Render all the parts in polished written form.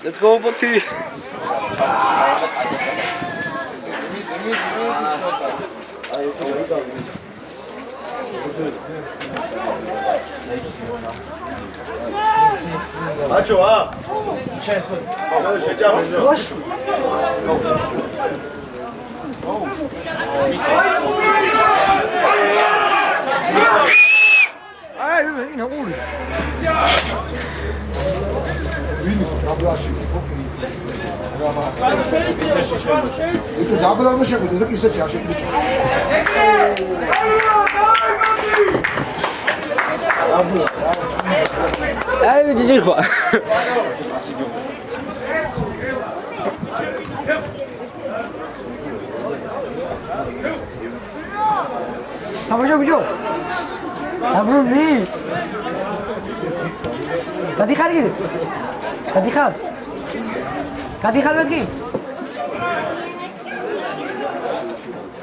Let's go, Bucky. Macho, ah.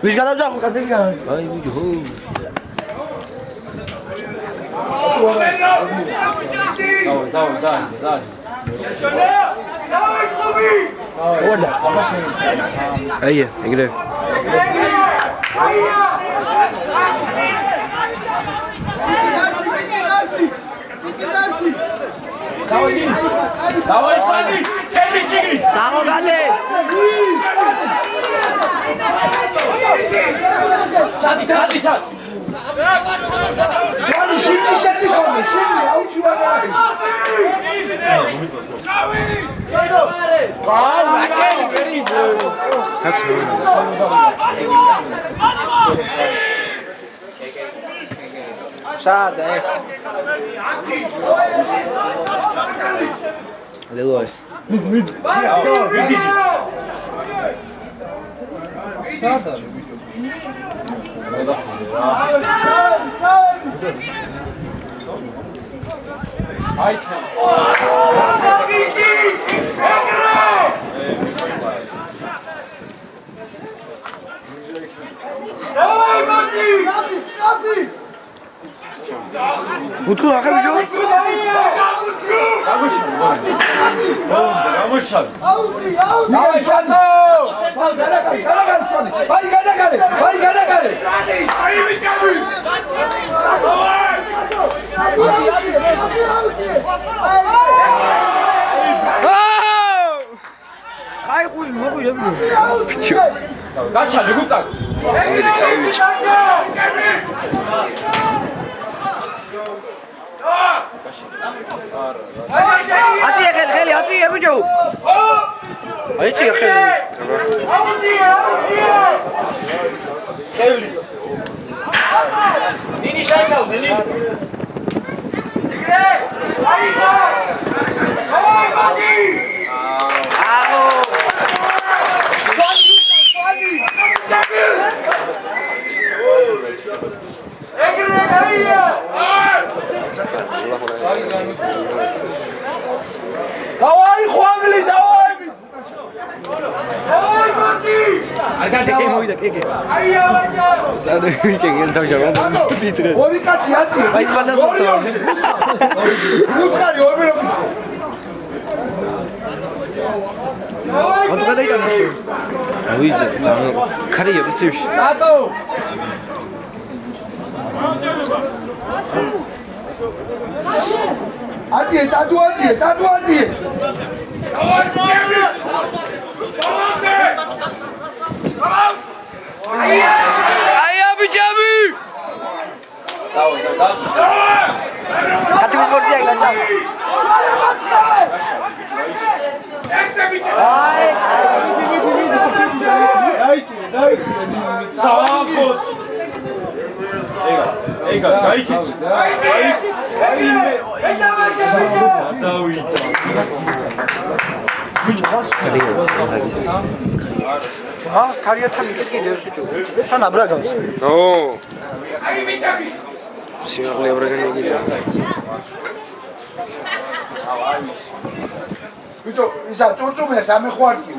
Wis gadabda ხო კაცები გან. აი ვიჯო. დავა. ორდა. აია, ეგრე. დავაი სანი, შემიშიგი. სამოგადე. ჩადი. Shani, shini, auchiwana. Sada, Aleluia. Mid. Sada. Butku akar video. Ramoshad. Ay kuş mu bu ya? Gacha, luguta. Ati kheli ati ya video. Ay chi kheli. Kheli. Nini shaykal, nini. Давай, Хуамли, давай! Եկե մոյդակ, եկե։ Սա եկե թավշավան դիտրե։ Որի կացի հացի։ Այդ բանաս մտավ։ Ուտխարի օրբերով։ Ոնց կդայ տանես։ Ուիջը, ցան քարի յոբիցիշ։ Տատո։ Ացի, տատու ացի։ Այա բիջամի։ Կատի միսգորձի այլանջա։ Սավապոց։ Էգա, գայքից։ Թարիա թան եկետքի լերսուչու։ Թան աբրագავს։ Օ։ Սիրաղլի աբրագան եկիտ։ Բիտո, իսա ծուրծում ես, ամե խուարկի։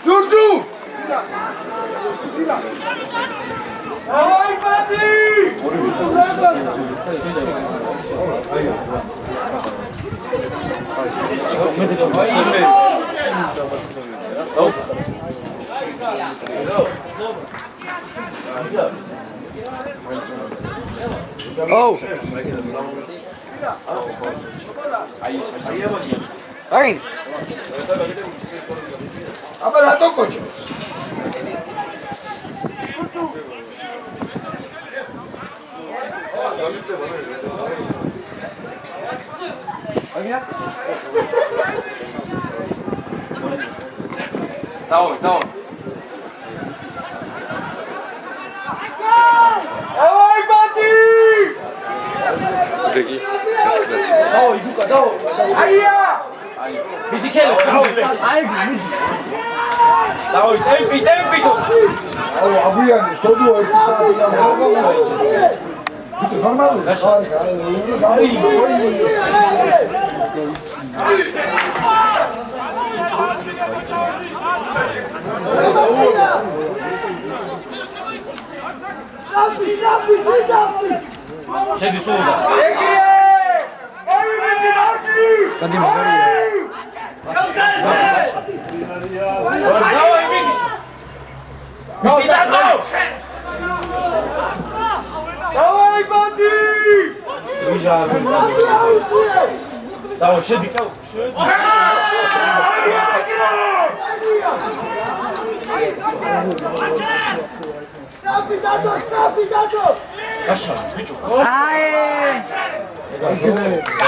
Ծուրծում! Давай, Пати! Oh! Ain! აბა რატო კოჩო? Давай. Давай, Пати! Дэги, раскидать. Давай, Дука, давай. Агия! Видикеле, давай, темпи тут. აუ აგვიანე, სტოდიო 1 საათი გამოვიდა. ბიჭო, ნორმალია. შედი სულდა. ეგიე! აი მეტი მარჯი! Kadi magari. Давай, Микиш! Давай, Пати! Давай, შედი კაუ, შედი. Აშა, ბიჭო. Ai!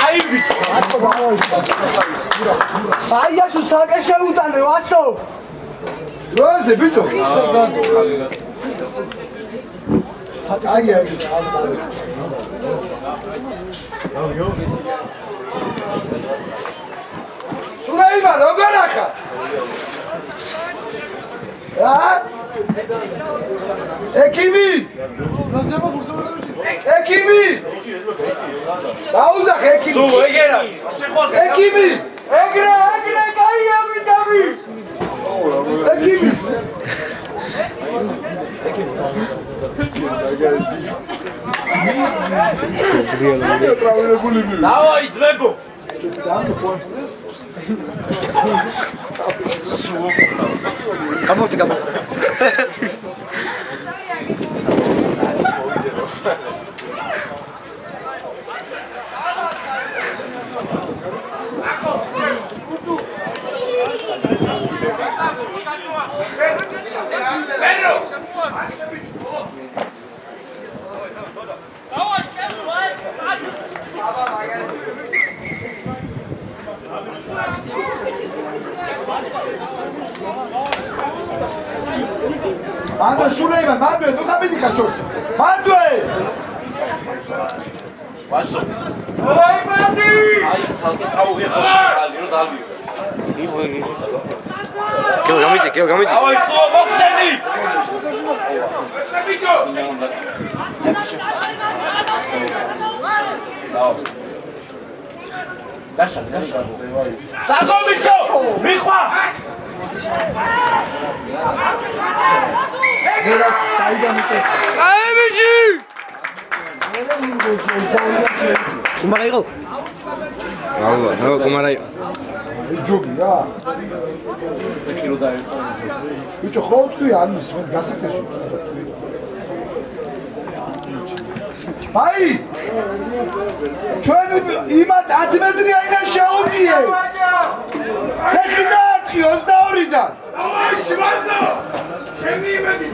აი, ბიჭო. აი ასო საკე შეუტანე, ასო. როაზე ბიჭო? აი. სულეიმა, როგორ ახარ? ექიმი! ექიმი! დაუძახ ექიმი! სულ ეგერა. ექიმი! ეგრე, კაია ბიჭები. ექიმი! დავაი ძმებო. Გამოდი. Manda Suleyman, manda, nu ga met die cachorros. Manda! ვასო. დავაი, Პati! აი, სალკე წაუღებო, ხალი რო დავიო. Кило гамити. დავაი, სულ მოხსენი. გაშა. საგომისო, მიხვა. Ai, bichi! Kumarairo. Kumarairo. ჯოგი რა. ბიჭო, ხო თქვი ამის, მე გასაკეთე. აი! ჩვენ იმათ 10 მეტრი აიდან შეუგიე. ეხი დაარტყი 22-დან. დავაი, ჟვანო. შენი იმედი.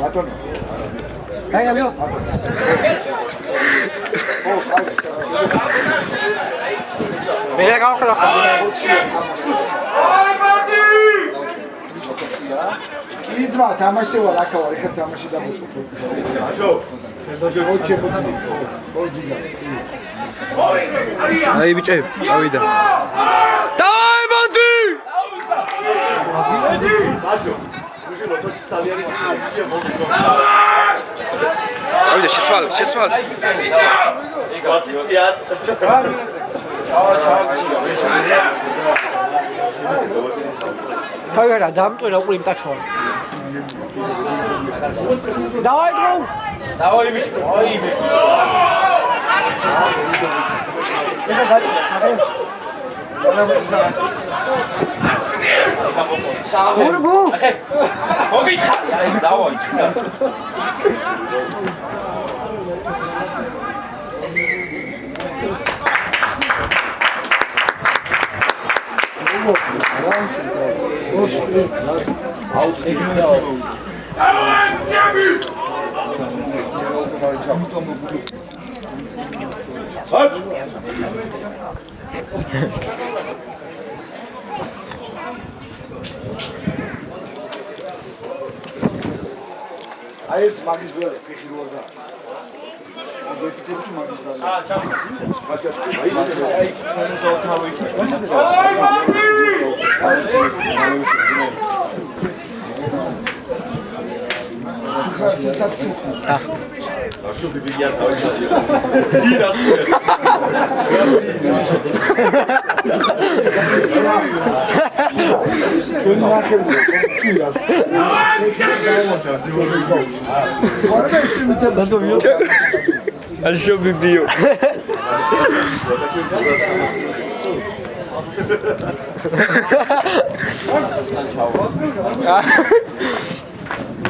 ბატონო. Ai, amigo. Vem cá, olha lá. Ai, Pati! კი ძმა, თამაშევა რა ქავა, ეხა თამაში დამოწყო. Ai, bicho, avida. Давай, Пати! Avida, შეცვალ. ჩავა. Pagara, dam tu era prim taxon. Давай, гол! Давай, Миш. Ой, Миш. Бурбу! Могитха. Давай. აი ეს მაგის ბოლო ფეხილურდა. დეფიციტი მაგის ბოლო. Альшо бибио.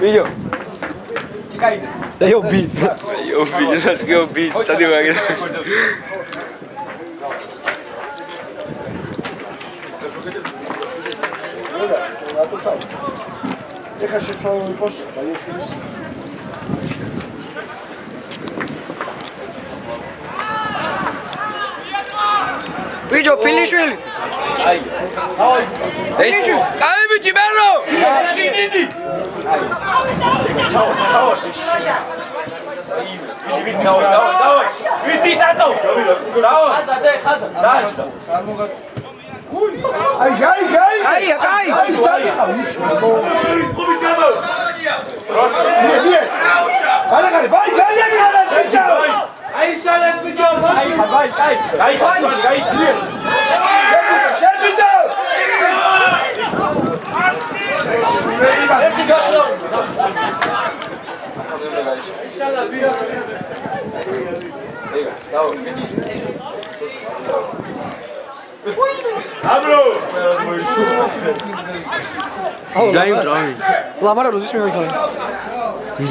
Видео. Чекайте. Eu vi, acho que eu vi, tá devagar. ეხა შეცვალო იყოს ბაიაშვილის Video, Pilishvili! Кай бичи беро! Давай. Иди тато. Давай. Хаза. აი Ай, ай! აი სადიხარ არა ვაი ძალიან არა ბიჭო Ai salat bijo. Ai. შევიდო ერთი გასვლა. Დაიმდრო. Ламარა როდის მივიქალე?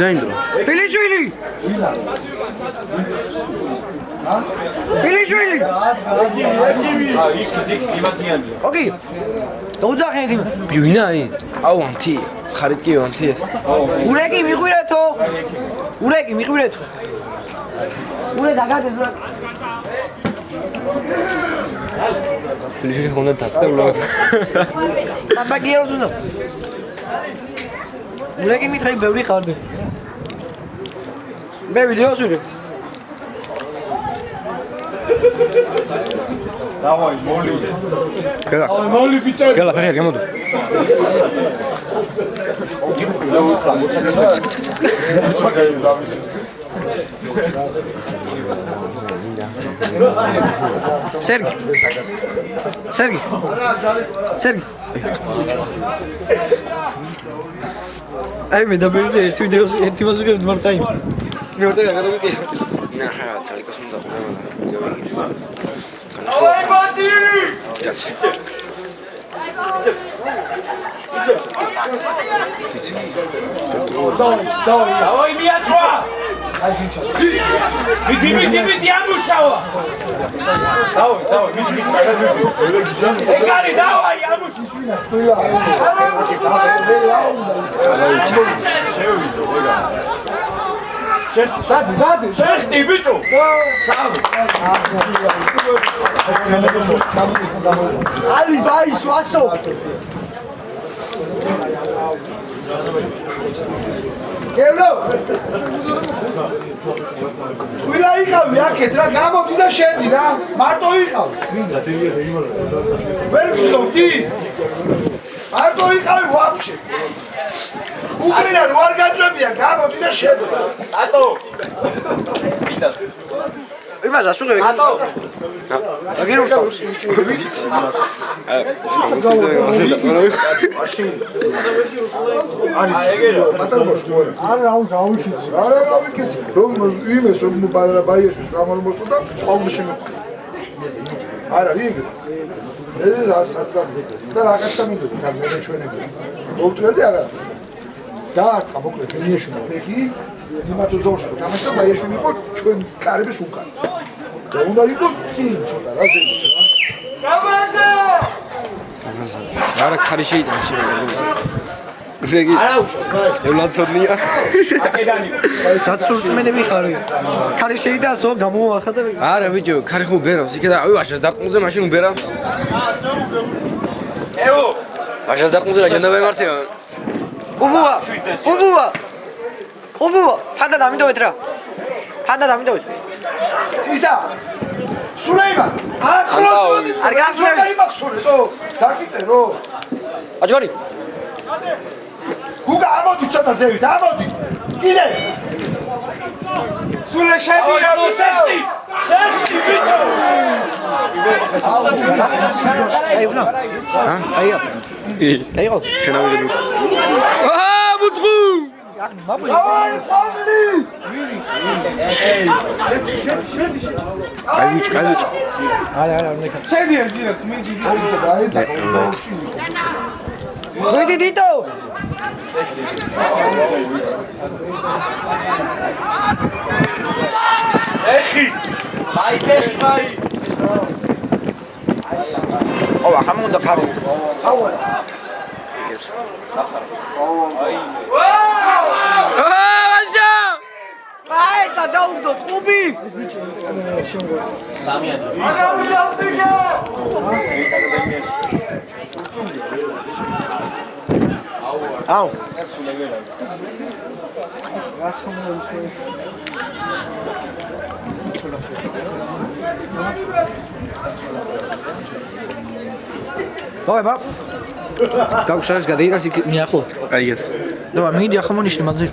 დაიმდრო. Pilishvili! Pilishvili! Okay. დაუძახენ თიმა. ბიუინაი. აუ ანთი. ხარით კი ანთი ეს. ურეკი მიყვირეთო. ურეკი მიყვირეთო. ურე დაგადეს ურეკი. Pilishvili ხონდა დაწევლა. საბაგიეროს უნდა. ურეკი მითხარი ბევრი ხარდი. მე ვიდეოს ვიღე. Давай, моли. Кела. Моли бичо. Кела, ფეხი გამოდო. Sergi. Ai me da benzina, tu deus, ti vas a Martins. Mi orta ga gadagi. ნახა, თალიკოს უნდა ყურება. Давай, Мати! Давай, Миатва! Иди, Янушава! Давай, Эгари, давай, Януш! Шехти, бичо! ალი ბაის ვასო გელო ვილა იყავი აქეთ რა გამოდი და შედი რა მარტო იყავი ვერ გწოვდი მარტო იყავი ვაფშე უკრიდან ვარ გაძვებია გამოდი და შედი ატო! იმას ასულები. აგერ უშავ. არა გავიქიცი. რომ იმეს რომ ბაიაშვილს გამომოსტო და წყალში შემოყვა. არა რიგ. ეს სათქარი და რაღაცა მინდოდა თან მე ჩვენები. მოუტრედი არა. და მოკლედ მენიშნა ფეხი იმათ უზორში თამაშა ბაიაშვილი იყო ჩვენ კარების უკან. და უნდა იყოს წინ ცოტა რა ზედა რა. გამაზა! არა ქარი შეიტანა შეიძლება. ზეგი. არა უშო. ელაცოდნია. აკედანი. საცურწმენები ხარი. ქარი შეიტანსო გამოახა და არა ბიჭო, ქარი ხო ბერავს. იქა და აი ვაშას დარტყმულზე მაშინ უბერავს. ევო! ვაშას დარტყმულზე რა შენდა ვემართია. უბუა! ფანდა დამიდოვეთ რა. ფანდა დამიდოვეთ. ისა სულეიმან ახლოსვადი არ გახსოვს? იმახსოვრეთო დაგიწერო აჯვარი. გუგა ამოდი ცოტა ზევით ამოდი კიდე სულე შედი შეხტი ბიჭო აი უნა. აია. აიო. შენავიდები. აა ბუთხუ! მაბული. აი ვიჭ. არა ნეკა. შედი ეზირა ქმიდი დაიცა ვიდი დიტო. ეხი მაი ო ახამუნდა ქარი. ვაშა! აი სადაუდო ტუბი. აუ. ой баб как сейчас гадаирас и მიახლო აი ეს. давай მიდი ახლა მონიშნე მაგზე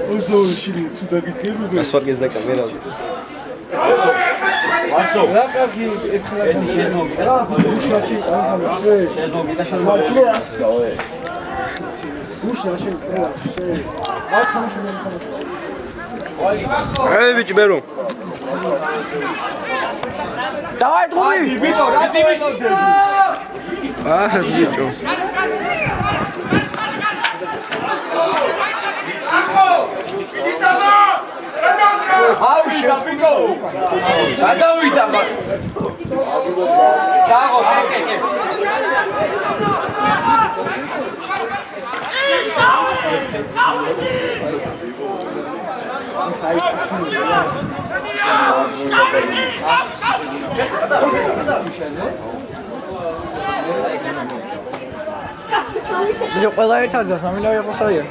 ოზოში თუ დაგიდგები ასვარგეს და კამერა. ასო რა კარგი ეხლა შეზოგიდა უშნაში შეზოგიდა შეზოგიდა უშნაში აი ბიჭი ბერო. давай ტუბი ბიჭო რა დიმისი აა ბიჭო. ისამა ავიდა ბიჭო გადავიდა საღო ბიჭო ყველა ერთად გას ამილავი ხოსავია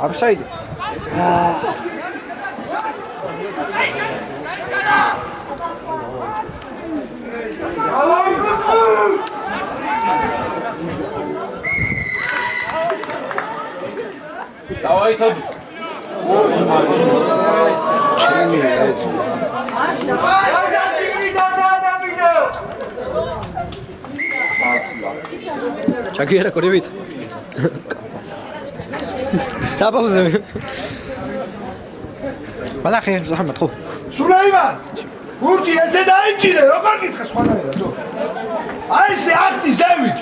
აბსაიდი დავაი თოდი ჩაგიერა კორევით საბავზე მალახე ზაჰმად ხო სულეიმან ურკი ესე დაიჭირე როგორ გითხე სხვანაირად დო აი ესე აქტი ზევით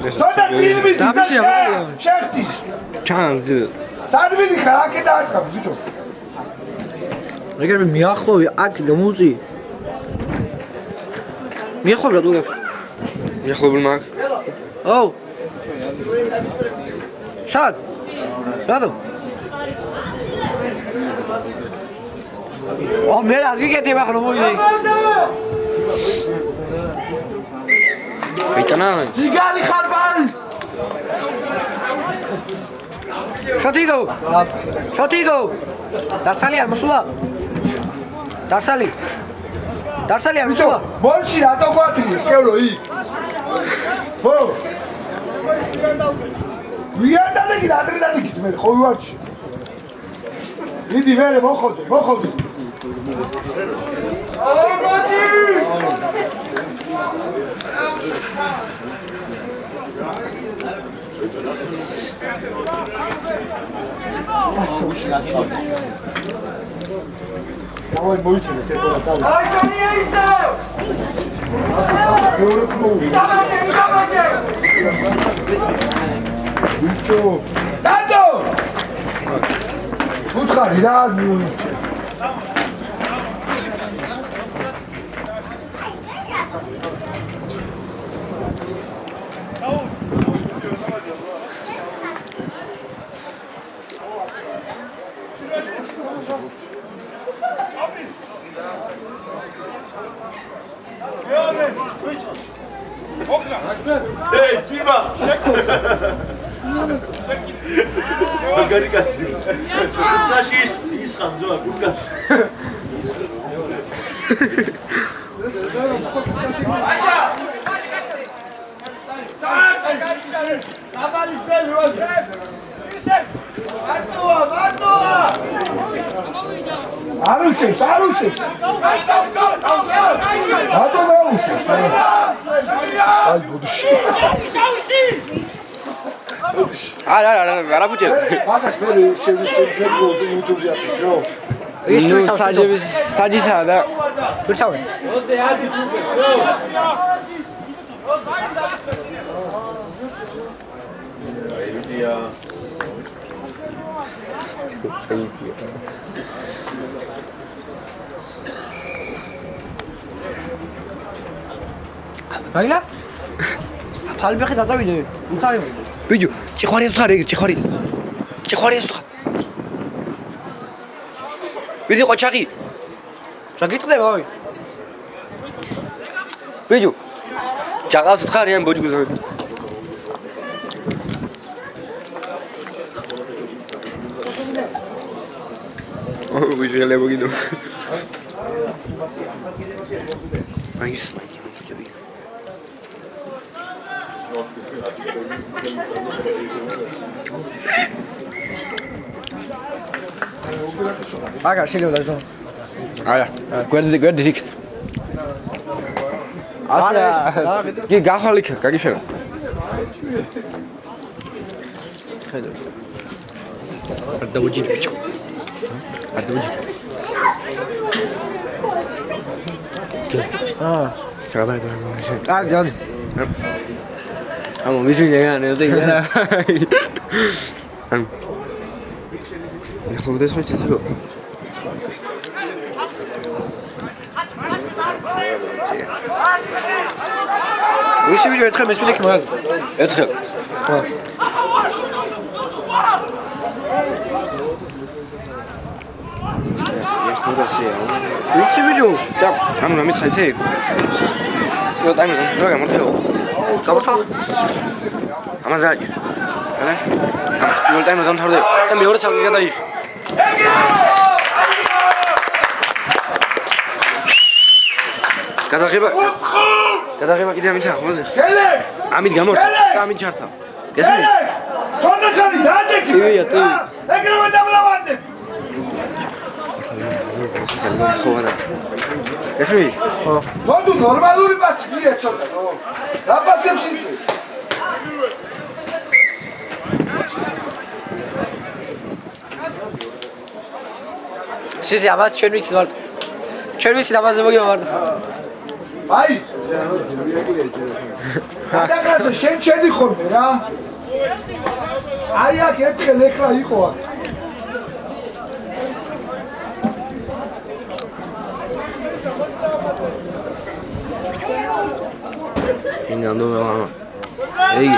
თორდა წინმი და შეხტის ჩანს სადმიდი ხარაკე დაარტყა ბიჭო ეგრევე მიახლოვი აქ გამოუწი მიახლოვი თუ მიახლოვებული მაგ ო სად სად ო მე რაზიგეთი მაგ რომ მოიდი კაიტანა იგალი ხარბანი შოტიგო დასალი არ მოსულა დარსალია ვიცო, მოლში რატო გვათრიეს, კევრო იქ. ხო. ვიან დადაგით, ადრე დადაგით მე ხოვივარში. მიდი მერე მოხოდე. ამადი! ასე უშინացავ. დავაი მოიწინე ცეპორა წავი. აი ჯანია ისე! მეორეც მოუვი. გამაჯე! ვიჭო. დადო! უთხარი რა მიუნი. Hey, Jima! Magari cazzo. Sashi is khamzo akuka. არუშებს. რატო გაუშებს? აი ბუდში. არა ბუჭე. მაგას მე შეიძლება YouTube-ზე აფიქრო. ის თვითონ საჯისაა და თვითონ. Baila? Salve da Davide. Ukhari. ბიჭო, ჭიხვარიას ხარ ეგ, ჭიხვარიას ხარ. ვიდი ყოჩაღი. Sagitqdeba oi. ბიჭო. ჯაღას ხარი ამ ბოჭგუს. ვიჟე ლევოგინო. აის Aga, შეიძლება დაჟო. არა, გვერდი იქ. Არა, კი გახვალ იქ, გაგიშერო. ხედავ. არ დავუჯი ბიჭო. არ დავუჯი. ჩაბაი. Tak, jadi. Amo, visi llegan, no te queda. Dejo de eso, chico. Oui, c'est lui, je vais être mais celui qui me rase. Être. Ouais. Oui, c'est lui. და ანუ რა მითხარ ესე? იო ტაიმზე რა გამორთეო? გამორთო? ამაზე არა. არა? იო ტაიმზე დამთავრდა და მეორე ცალკე გადაიღე. გადაღება კიდე ამით ახმაზე. ამით გამორთა და ამით ჩართა. გესმის? ჩონდახანი დაადეკი. ტივია. ეგრევე დამლავანდი. ძალიან თხოვანა. გესმის? ხო. ნუ ნორმალური პასი გია ჩონდა, ნო. რა პასებს ის? სიზი ამას ჩვენ ვიცით ვარ. ჩვენ ვიცით ამაზე მოგივარ. აი. გადაგაზე შენ შედი ხოლმე რა. აი აქ ერთხელ ეხლა იყო აქ. ინგანო ეი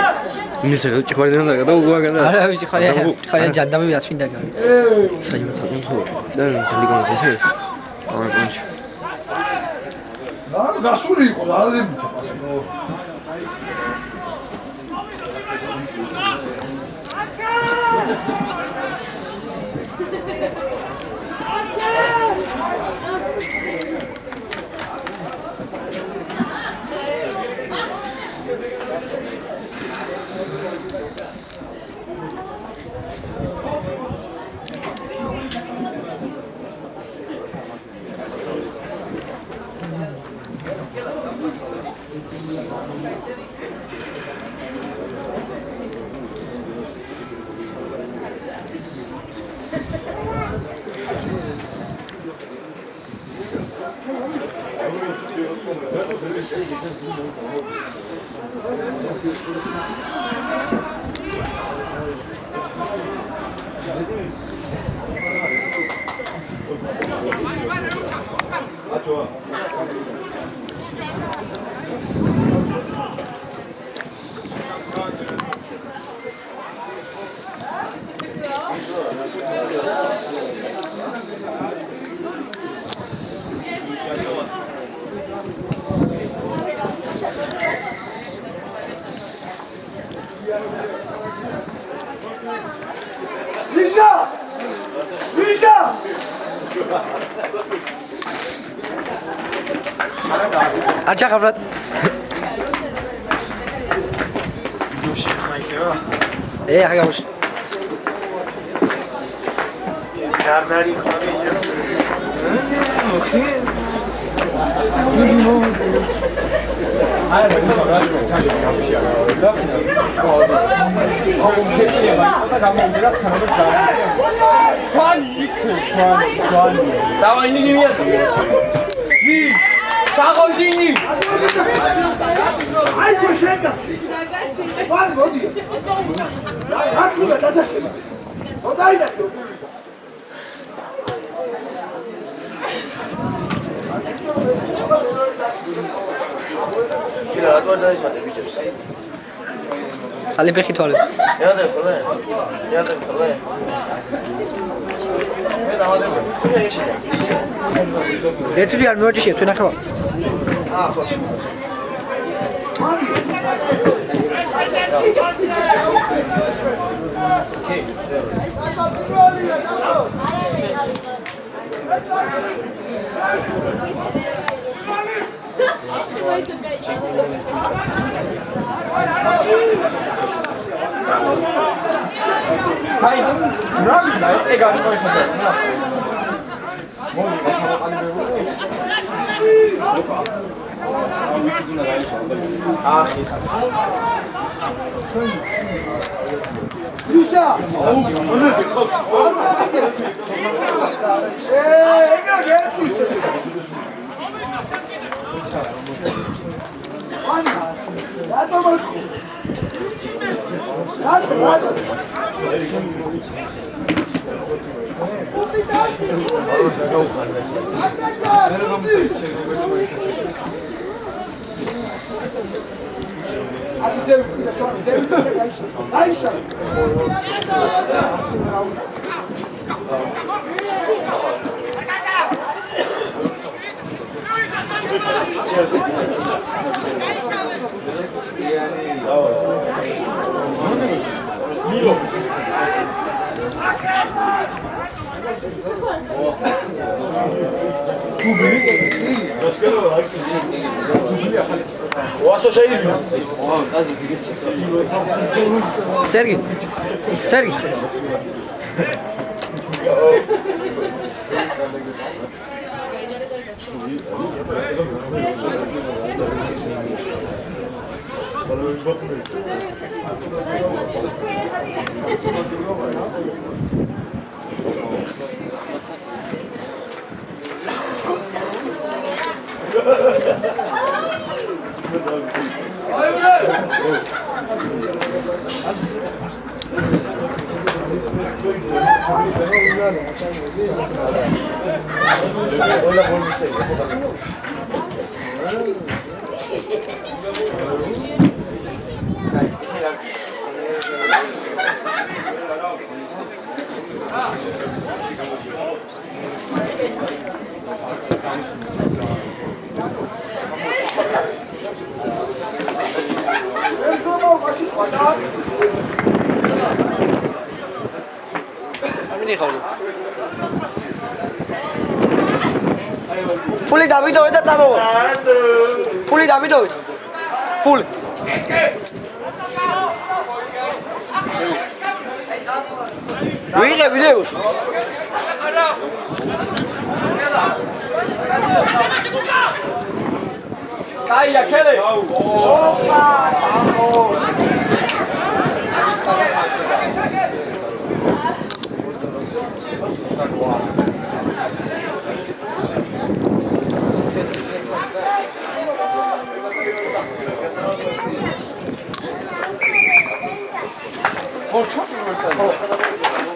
მინისტრ ჭიხვარიდან და გადაუგვაგანა არა ვიცი ხალე ჯანდამი აწმინდა გავი. საჯიმა თქო და ძალიან გამოსე აა კონჩ რა გასული იყო რა დებიცა Acha qablat. Hagamush. Karnari Давай, не нет. Сагодини. Ай, кошека. Ван годи. Откуда это? Подай да. Кира, агora já tem vídeo. Ali bexi თვალე. Яда, ხოლე. Яда, ხოლე. მე დავადებო. ერთი დიარ მოაჭიშე თუ ნახევა. ხო. Hai, ravi, e ganoi Sergi. Sergi. Puli Davido eta tamo. Puli Davido. Puli. Luiga videos. Cai aquele. Opa! Vamos.